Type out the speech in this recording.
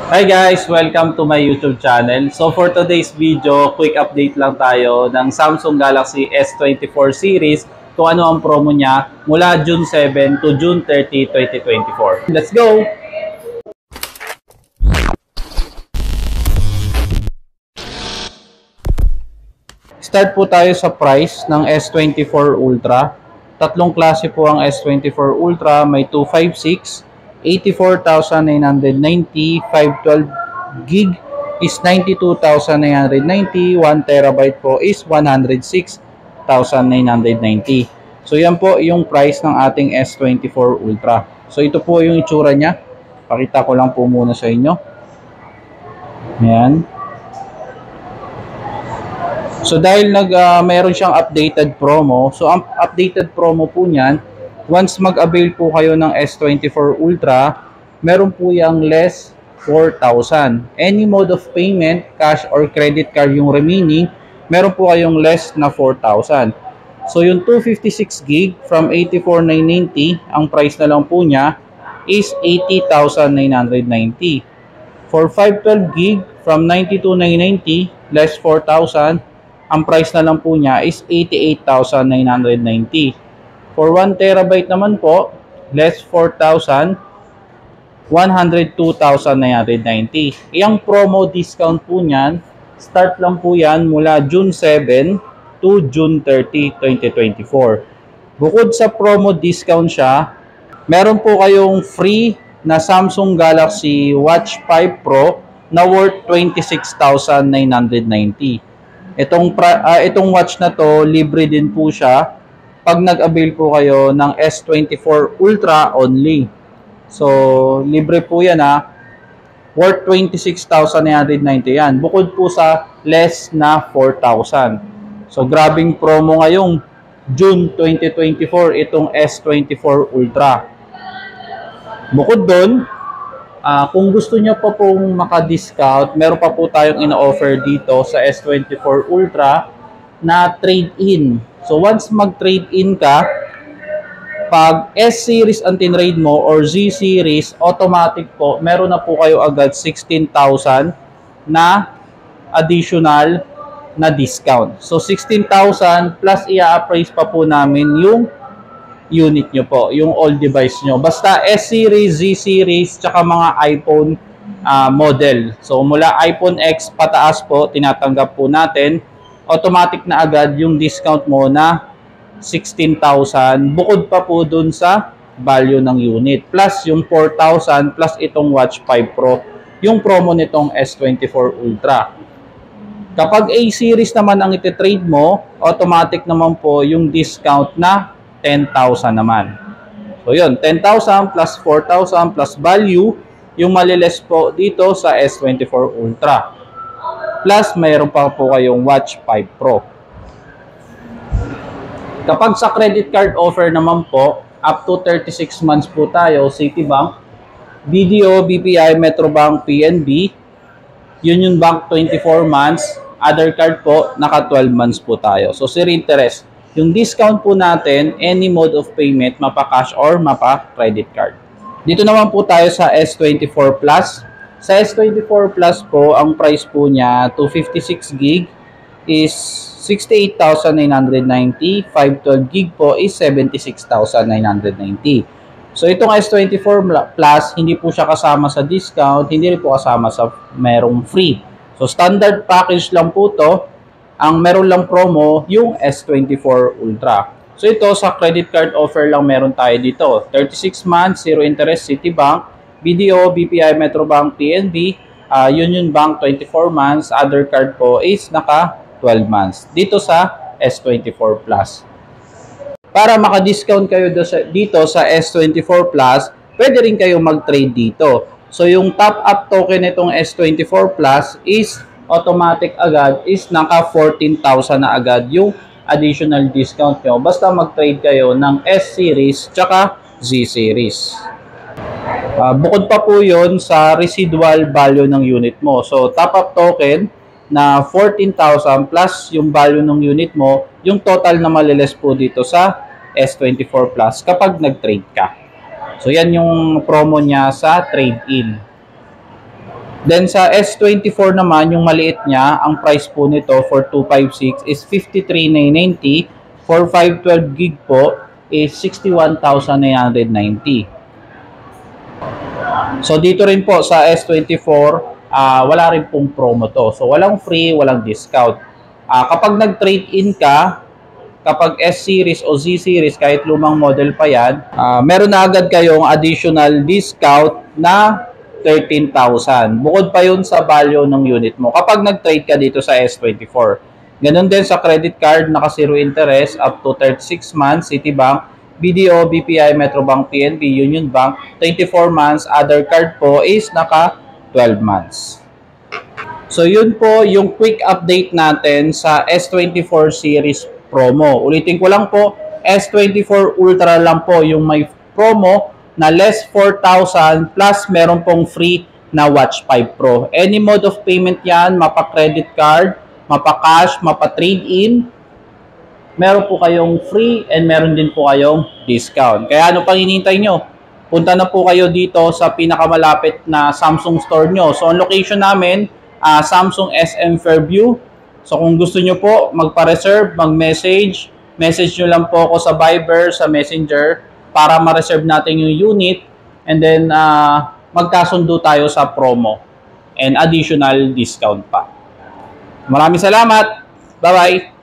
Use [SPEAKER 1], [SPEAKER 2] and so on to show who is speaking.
[SPEAKER 1] Hi guys! Welcome to my YouTube channel. So for today's video, quick update lang tayo ng Samsung Galaxy S24 series kung ano ang promo niya mula June 7 to June 30, 2024. Let's go! Start po tayo sa price ng S24 Ultra. Tatlong klase po ang S24 Ultra. May 256, 84,990, 512 gig is 92,990, 1 terabyte po is 106,990. So yan po yung price ng ating S24 Ultra. So ito po yung itsura niya. Pakita ko lang po muna sa inyo. Ayan. So dahil meron siyang updated promo, so ang updated promo po niyan, once mag-avail po kayo ng S24 Ultra, meron po yung less 4,000. Any mode of payment, cash or credit card yung remaining, meron po kayong less na 4,000. So yung 256 gig from 84,990, ang price na lang po niya is 80,990. For 512 gig from 92,990, less 4,000, ang price na lang po niya is 88,990. For 1 terabyte naman po, less 4,000, 102,990. Yung promo discount po niyan, start lang po yan mula June 7 to June 30, 2024. Bukod sa promo discount siya, meron po kayong free na Samsung Galaxy Watch 5 Pro na worth 26,990. Itong watch na to, libre din po siya pag nag-avail po kayo ng S24 Ultra only. So, libre po yan worth 26,990 yan. Bukod po sa less na 4,000. So, grabing promo ngayong June 2024 itong S24 Ultra. Bukod doon, kung gusto niyo pa pong maka-discount, meron pa po tayong ina-offer dito sa S24 Ultra na trade-in. So once mag-trade-in ka, pag S-Series ang tinrade mo or Z-Series, automatic po, meron na po kayo agad 16,000 na additional na discount. So 16,000 plus i-appraise pa po namin yung unit nyo po, yung all device nyo. Basta S-Series, Z-Series, tsaka mga iPhone model. So, mula iPhone X pataas po, tinatanggap po natin. Automatic na agad yung discount mo na 16,000. Bukod pa po dun sa value ng unit. Plus yung 4,000 plus itong Watch 5 Pro. Yung promo nitong S24 Ultra. Kapag A-Series naman ang ititrade mo, automatic naman po yung discount na 10,000 naman. So yun, 10,000 plus 4,000 plus value, yung maliles po dito sa S24 Ultra. Plus, mayroon pa po kayong Watch 5 Pro. Kapag sa credit card offer naman po, up to 36 months po tayo, Citibank, BDO, BPI, Metrobank, PNB, Union Bank 24 months, other card po, naka 12 months po tayo. So, zero interest. Yung discount po natin, any mode of payment, mapa-cash or mapa-credit card. Dito naman po tayo sa S24 Plus. Sa S24 Plus po, ang price po niya, 256 gig is 68,990. 512 gig po is 76,990. So, itong S24 Plus, hindi po siya kasama sa discount, hindi rin po kasama sa merong free. So, standard package lang po to. Ang meron lang promo, yung S24 Ultra. So ito, sa credit card offer lang meron tayo dito. 36 months, zero interest, Citibank, BDO, BPI, Metrobank, PNB, Union Bank, 24 months. Other card po is naka 12 months. Dito sa S24 Plus. Para maka-discount kayo dito sa S24 Plus, pwede rin kayo mag-trade dito. So yung top-up token nitong S24 Plus is automatic agad is naka 14,000 na agad yung additional discount nyo. Basta mag-trade kayo ng S-Series tsaka Z-Series. Bukod pa po yun sa residual value ng unit mo. So, top-up token na 14,000 plus yung value ng unit mo, yung total na maliles po dito sa S24 Plus kapag nag-trade ka. So, yan yung promo niya sa trade-in. Then sa S24 naman, yung maliit niya, ang price po nito for 256 is 53,990. For 512 gig po is 61,990. So dito rin po sa S24, wala rin pong promo to. So walang free, walang discount. Kapag nag-trade-in ka, kapag S-Series o Z-Series, kahit lumang model pa yan, meron na agad kayong additional discount na 13,000. Bukod pa yun sa value ng unit mo kapag nag-trade ka dito sa S24. Ganon din sa credit card, naka zero interest up to 36 months, Citibank, BDO, BPI, Metrobank, PNB, Union Bank, 24 months. Other card po is naka 12 months. So yun po yung quick update natin sa S24 series promo. Ulitin ko lang po, S24 Ultra lang po yung may promo na less 4,000 plus meron pong free na Watch 5 Pro. Any mode of payment yan, mapa-credit card, mapa-cash, mapa-trade-in, meron po kayong free and meron din po kayong discount. Kaya ano pang hinihintay nyo? Punta na po kayo dito sa pinakamalapit na Samsung store nyo. So, ang location namin, Samsung SM Fairview. So, kung gusto nyo po magpa-reserve, mag-message, message nyo lang po ako sa Viber, sa Messenger, para ma-reserve natin yung unit. And then, magkasundo tayo sa promo and additional discount pa. Maraming salamat. Bye-bye.